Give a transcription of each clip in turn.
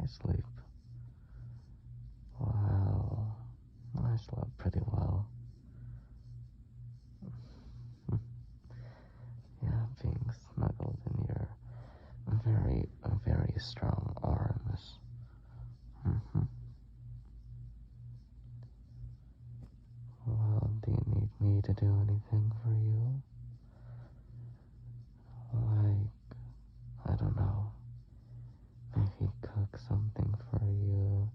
I sleep? Well, I slept pretty well. Yeah, being snuggled in your very strong arms. hmm Well, do you need me to do anything for you? Like, I don't know, maybe cook something for you?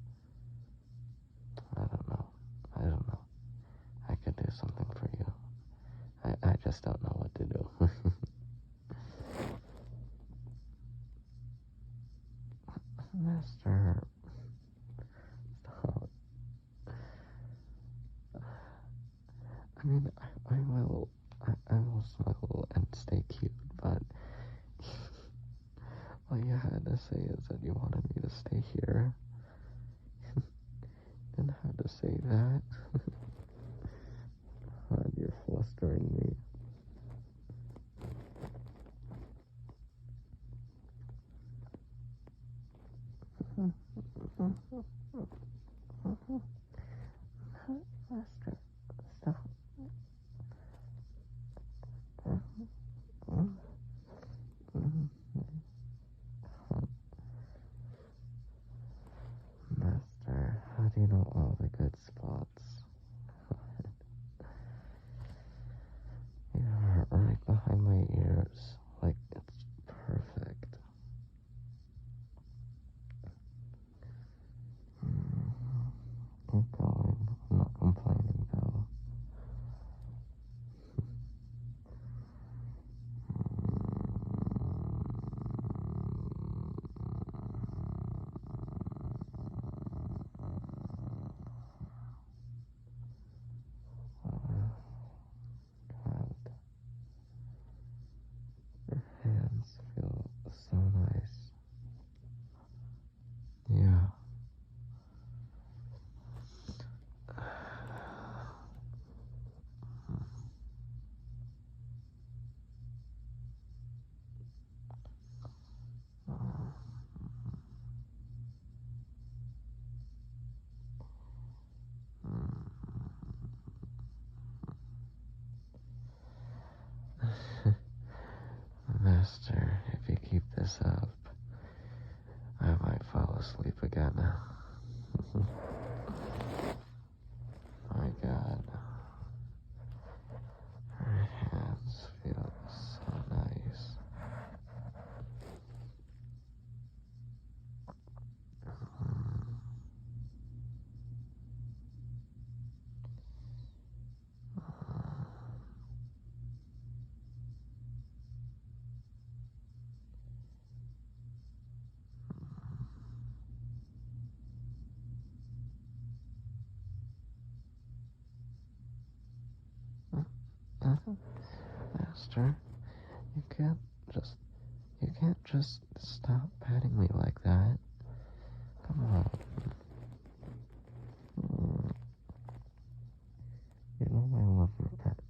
I don't know. I could do something for you. I just don't know what to do. Master, stop. I mean, I will snuggle and stay cute, but all you had to say is that you wanted me to stay here. Didn't have to say that. God, you're flustering me. Master, stop. Master, how do you know all the good spots? You're right behind my ears, like it's perfect. Keep going. I'm not complaining though. God, your hands feel so nice. Yeah. Master, if you keep this up, I might fall asleep again. My God. Her hands feel so nice. Master, you can't just you can't just stop patting me like that. Come on. You know I love your pets.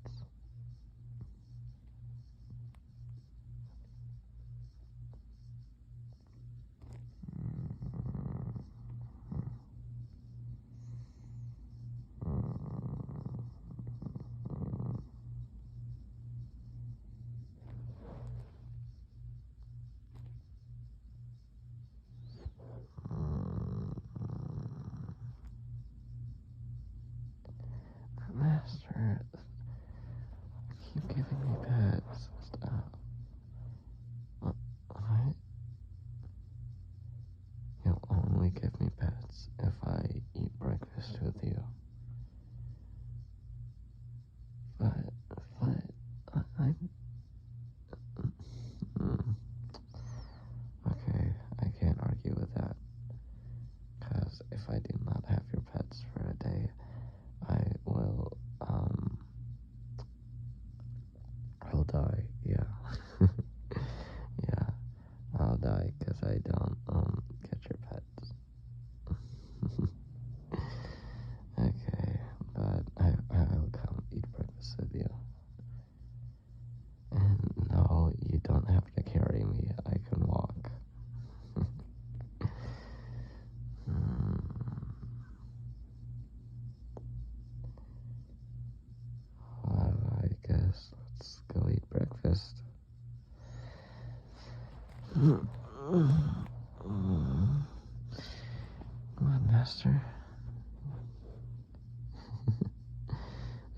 Master?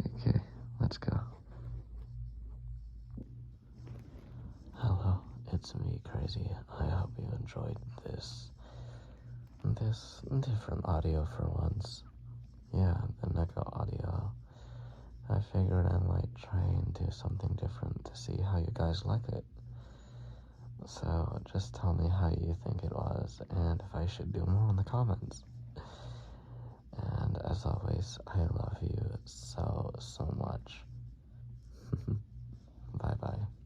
Okay, let's go. Hello, it's me, Crazy. I hope you enjoyed this different audio for once. Yeah, the Neko audio. I figured I might try and do something different to see how you guys like it. So just tell me how you think it was and if I should do more in the comments. And as always, I love you so much. Bye bye.